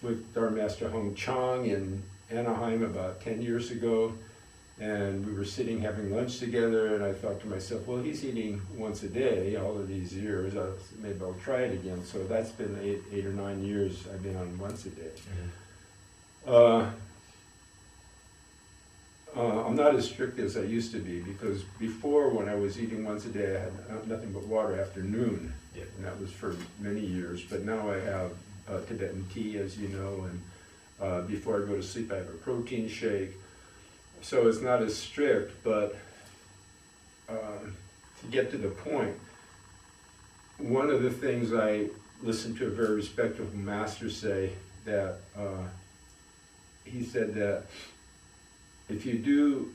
with Dharma Master Hong Chang in Anaheim about 10 years ago, and we were sitting having lunch together, and I thought to myself, well, he's eating once a day all of these years, maybe I'll try it again. So that's been 8 or 9 years I've been on once a day. I'm not as strict as I used to be, because before, when I was eating once a day, I had nothing but water after noon, and that was for many years. But now I have Tibetan tea, as you know, and before I go to sleep I have a protein shake. So it's not as strict, but to get to the point, one of the things I listened to a very respectable master say, that he said that if you do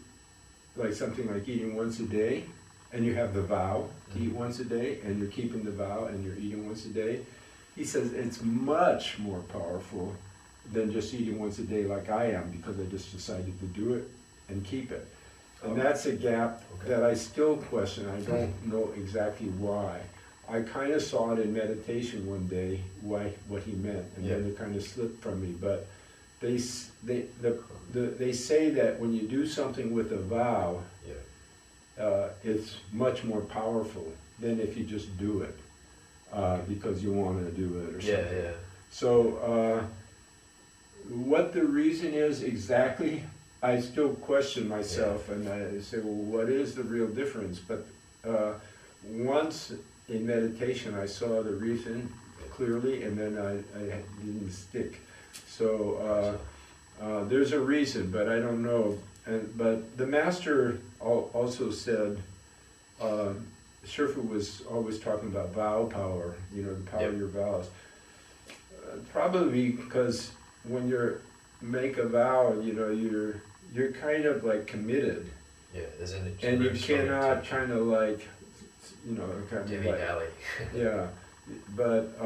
like something like eating once a day, and you have the vow to eat once a day, and you're keeping the vow and you're eating once a day, he says it's much more powerful than just eating once a day like I am, because I just decided to do it and keep it. And that's a gap that I still question. I don't know exactly why. I kind of saw it in meditation one day, what he meant, and then it kind of slipped from me. But they say that when you do something with a vow, it's much more powerful than if you just do it because you want to do it or something. So what the reason is exactly, I still question myself, and I say, well, what is the real difference? But once in meditation I saw the reason clearly, and then I didn't stick. So there's a reason, but I don't know. But the master also said, Shifu was always talking about vow power, the power of your vows. Probably because when you make a vow, you're kind of like committed. Yeah, there's an and you cannot kind of like, kind of like, yeah. But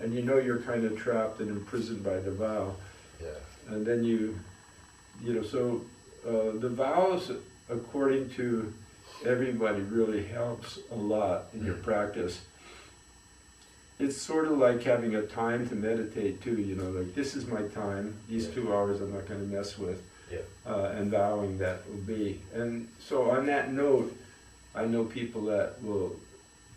and you're kind of trapped and imprisoned by the vow. Yeah. And then so the vows, according to everybody, really helps a lot in your practice. It's sort of like having a time to meditate too, like this is my time, these 2 hours I'm not going to mess with, and vowing that will be. And so on that note, I know people that will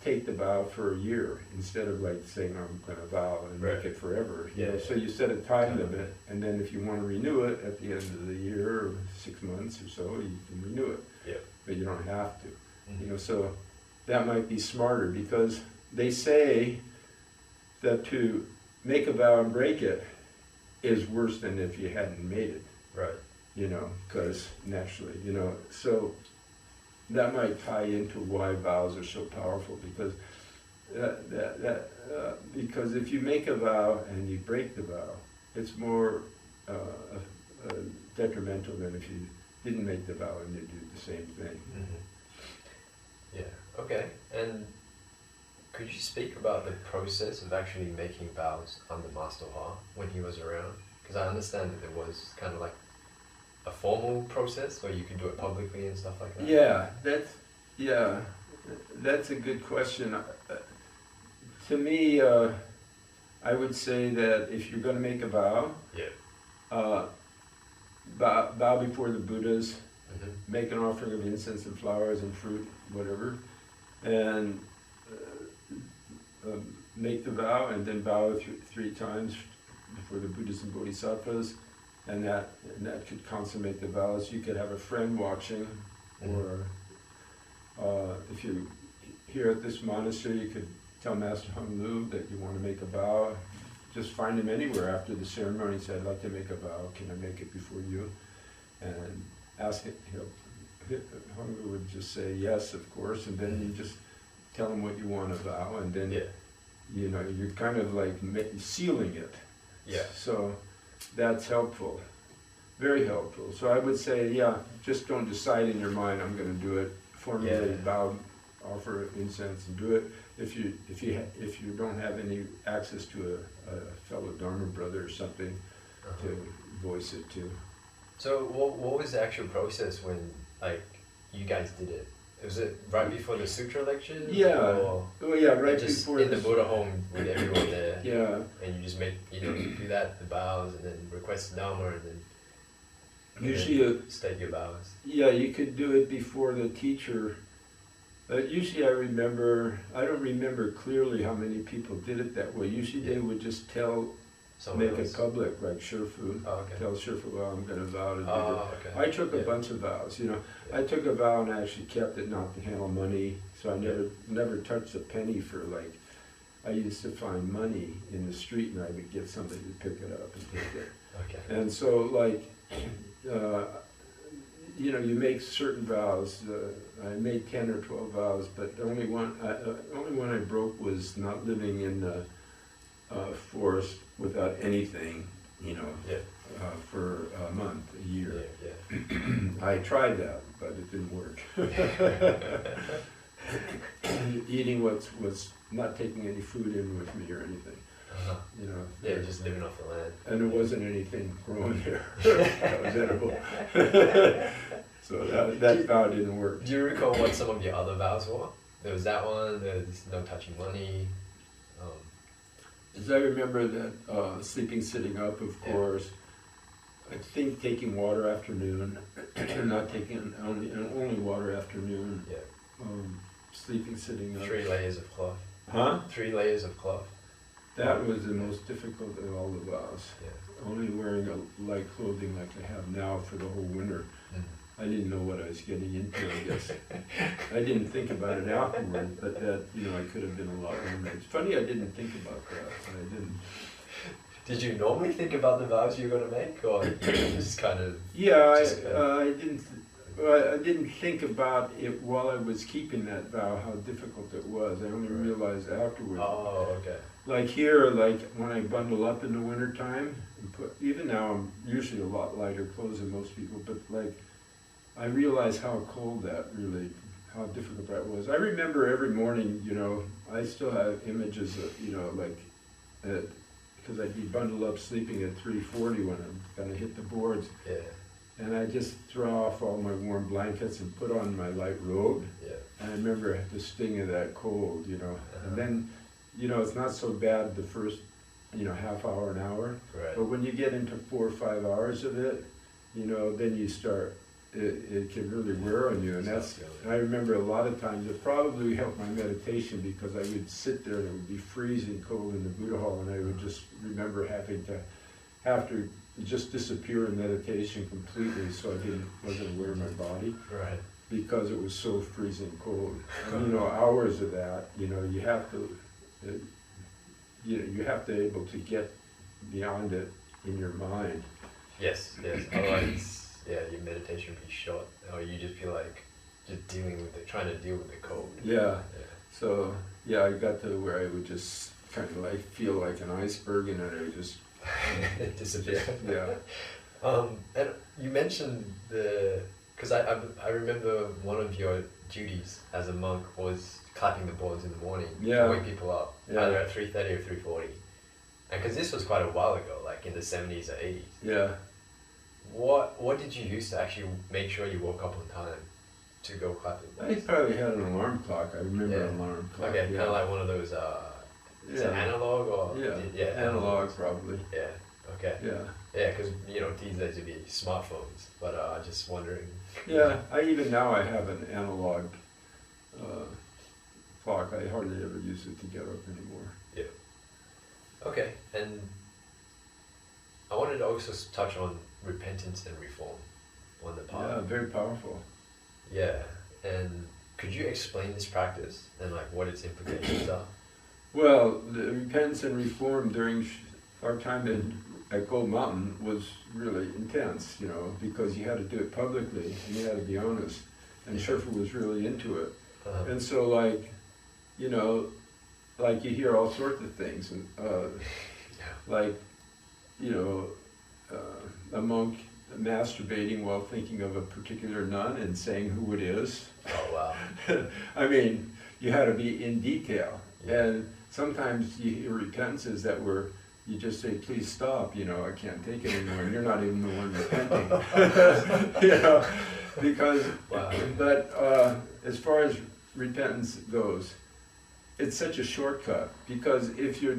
take the vow for a year instead of like saying I'm going to vow and make it forever. So you set a time limit, and then if you want to renew it at the end of the year or 6 months or so, you can renew it. But you don't have to. So that might be smarter, because they say that to make a vow and break it is worse than if you hadn't made it. Right. Because naturally, so that might tie into why vows are so powerful, because because if you make a vow and you break the vow, it's more detrimental than if you didn't make the vow and you do the same thing. Yeah. Okay. And could you speak about the process of actually making vows under Master Ha when he was around? Because I understand that there was kind of like a formal process where you could do it publicly and stuff like that. Yeah, that's a good question. To me, I would say that if you're going to make a vow, bow before the Buddhas, make an offering of incense and flowers and fruit, whatever, and make the vow, and then bow 3 times before the Buddhas and Bodhisattvas, and that could consummate the vows. You could have a friend watching, or if you're here at this monastery, you could tell Master Hung Lu that you want to make a vow. Just find him anywhere after the ceremony. Say, I'd like to make a vow. Can I make it before you? And ask it. Hung Lu would just say yes, of course, and then you just tell him what you want to vow, and then you're kind of like sealing it. Yeah. So that's helpful, very helpful. So I would say, just don't decide in your mind, I'm going to do it. Formulate, vow, offer incense, and do it. If you don't have any access to a fellow Dharma brother or something to voice it to. So what was the actual process when you guys did it? Was it right before the sutra lectures? Yeah. Right just before. In the Buddha home with everyone there. Yeah. And you just do that, the vows, and then request Dharma, and then usually state your vows. Yeah, you could do it before the teacher. Usually I don't remember clearly how many people did it that way. Usually they would just make it public, like Shifu. Oh, okay. Tell Shifu, well, I'm going to vow to do it. Okay. I took a bunch of vows, I took a vow and I actually kept it not to handle money, so I never touched a penny for I used to find money in the street and I would get somebody to pick it up and take it. Okay. And so you make certain vows. I made 10 or 12 vows, but the only one I broke was not living in the forest without anything, for a month, a year. I tried that, but it didn't work. Eating was not taking any food in with me or anything. Just living off the land. And there wasn't anything growing there that was edible. So that vow didn't work. Do you recall what some of your other vows were? There was that one, there's no touching money. As I remember that sleeping sitting up, of course. I think taking water afternoon, not taking only water afternoon. Yeah. Sleeping sitting up. 3 layers of cloth. Huh? 3 layers of cloth. That was the most difficult of all the vows. Yeah. Only wearing a light clothing like I have now for the whole winter. I didn't know what I was getting into, I guess. I didn't think about it afterward, but that, I could have been a lot warmer. It's funny I didn't think about that, but I didn't. Did you normally think about the vows you were going to make, or you just kind of... Yeah, I didn't think about it while I was keeping that vow, how difficult it was. I only realized afterwards. Oh, okay. Like here, when I bundle up in the wintertime, even now I'm usually a lot lighter clothes than most people, but I realize how cold how difficult that was. I remember every morning, I still have images of, because I'd be bundled up sleeping at 3:40 when I'm going to hit the boards. Yeah. And I just throw off all my warm blankets and put on my light robe. Yeah. And I remember the sting of that cold, And then, it's not so bad the first, half hour, an hour. Right. But when you get into 4 or 5 hours of it, then you start, it can really wear on you. And I remember a lot of times it probably helped my meditation because I would sit there and it would be freezing cold in the Buddha hall and I would just remember having to just disappear in meditation completely so I wasn't aware of my body. Right. Because it was so freezing cold. And, hours of that, you have to, you have to be able to get beyond it in your mind. Yes. Otherwise, your meditation would be short, or you just feel like just trying to deal with the cold. Yeah. So, I got to where I would just kind of feel like an iceberg and then I would just disappear. Yeah. And you mentioned because I remember one of your duties as a monk was clapping the boards in the morning to wake people up, either at 3:30 or 3:40. And because this was quite a while ago, like in the 70s or 80s. Yeah. What did you use to actually make sure you woke up on time to go clap the boards? I probably had an alarm clock. I remember an alarm clock. Okay, kind of like one of those. Is it analog or? Analog probably. Yeah. Okay. Yeah. Yeah, because these days it'd be smartphones, but just wondering. Yeah, even now I have an analog clock. I hardly ever use it to get up anymore. Yeah. Okay, and I wanted to also touch on repentance and reform on the path. Yeah, very powerful. Yeah, and Could you explain this practice and like what its implications are? Well, the repentance and reform during our time at Gold Mountain was really intense, you know, because you had to do it publicly and you had to be honest. And Sherpa was really into it. And so, like, you know, like you hear all sorts of things, and like, you know, a monk masturbating while thinking of a particular nun and saying who it is. Oh wow! I mean, you had to be in detail, and sometimes you hear repentances that were. You just say, please stop, you know, I can't take it anymore, and you're not even the one repenting. You know, because, wow. But as far as repentance goes, it's such a shortcut, because if you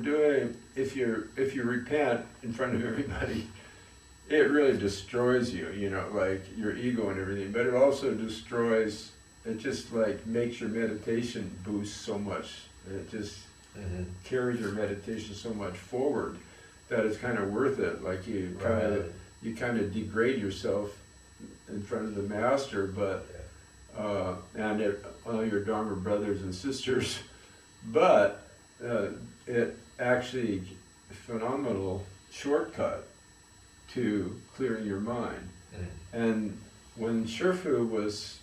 repent in front of everybody, it really destroys you, you know, like your ego and everything, but it also destroys, it just like makes your meditation boost so much, it just carries your meditation so much forward that it's kind of worth it. Like you kind of degrade yourself in front of the master, but and all your Dharma brothers and sisters, but it actually a phenomenal shortcut to clearing your mind. And when Sherfu was,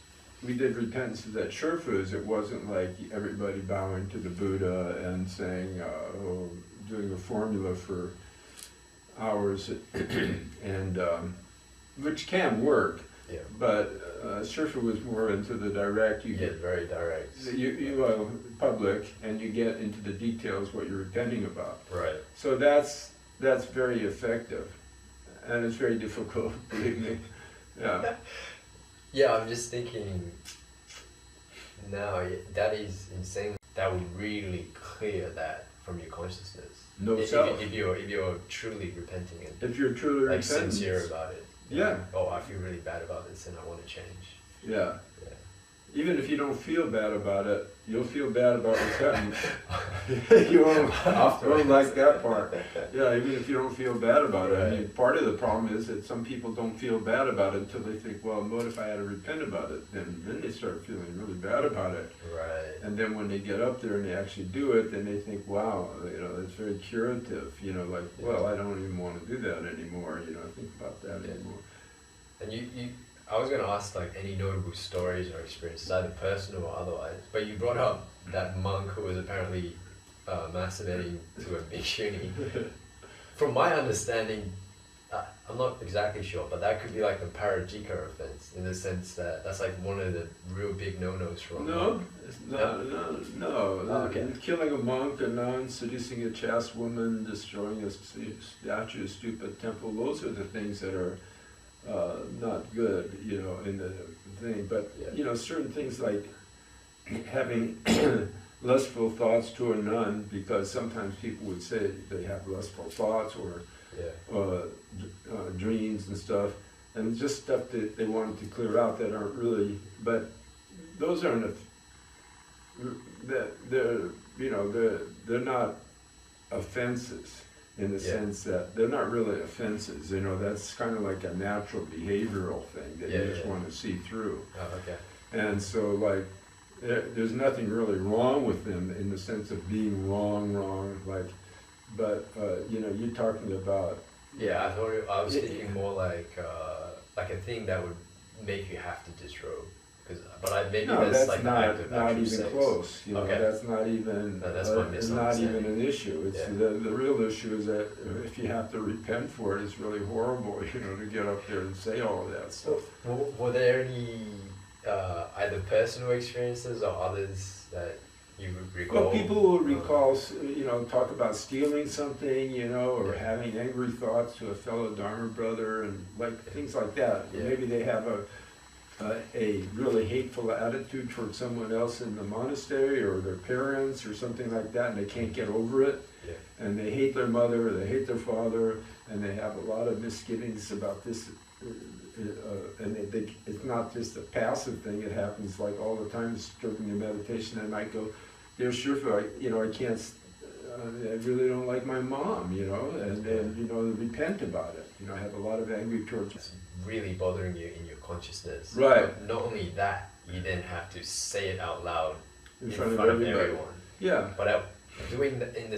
we did repentances at Sherfu's, it wasn't like everybody bowing to the Buddha and saying, doing a formula for hours, and which can work, but Sherfu was more into the direct. You get very direct. You public, and you get into the details what you're repenting about. Right. So that's very effective, and it's very difficult, believe me. Yeah. Yeah, I'm just thinking now, that is insane. That would really clear that from your consciousness. No self. If you're truly repenting and if you're truly like sincere about it. Yeah. Like, oh, I feel really bad about this and I want to change. Yeah. Even if you don't feel bad about it, you'll feel bad about what's happening. You won't like that part. Yeah, even if you don't feel bad about it. I mean, part of the problem is that some people don't feel bad about it until they think, well, what if I had to repent about it? Then they start feeling really bad about it. Right. And then when they get up there and they actually do it, then they think, wow, you know, it's very curative. You know, like, well, I don't even want to do that anymore. You know, think about that anymore. And I was going to ask like any notable stories or experiences, either personal or otherwise, but you brought up that monk who was apparently masturbating to a bhikshuni. From my understanding, I'm not exactly sure, but that could be like a parajika offense in the sense that that's like one of the real big no-nos for a monk. No. Okay. Killing a monk, a nun, seducing a chaste woman, destroying a statue, a stupid temple, those are the things that are not good, you know, in the thing. But, you know, certain things like having lustful thoughts to a nun, because sometimes people would say they have lustful thoughts or dreams and stuff, and just stuff that they wanted to clear out that aren't really, but those aren't, they're not offenses. In the sense that they're not really offenses, you know, that's kind of like a natural behavioral thing that you just want to see through. Oh, okay. And so, like, there's nothing really wrong with them in the sense of being wrong, like, but, you know, you're talking about... Yeah, I was thinking more like a thing that would make you have to disrobe. But maybe that's like not even sex. Close. You know, Okay. That's not even. That's my it's not even an issue. It's the real issue is that if you have to repent for it, it's really horrible. You know, to get up there and say all of that stuff. Were there any either personal experiences or others that you would recall? Well, people will recall, you know, talk about stealing something, you know, or having angry thoughts to a fellow Dharma brother, and like things like that. Yeah. Maybe they have a really hateful attitude towards someone else in the monastery or their parents or something like that, and they can't get over it. Yeah. And they hate their mother, or they hate their father, and they have a lot of misgivings about this. And it's not just a passive thing, it happens like all the time during the meditation. I might go, dear Sherpa, I can't, I really don't like my mom, you know, and you know, repent about it. You know, I have a lot of anger towards really bothering you in your consciousness. Right. Not only that, you didn't have to say it out loud in in front of front of everybody. everyone. Yeah. But doing in the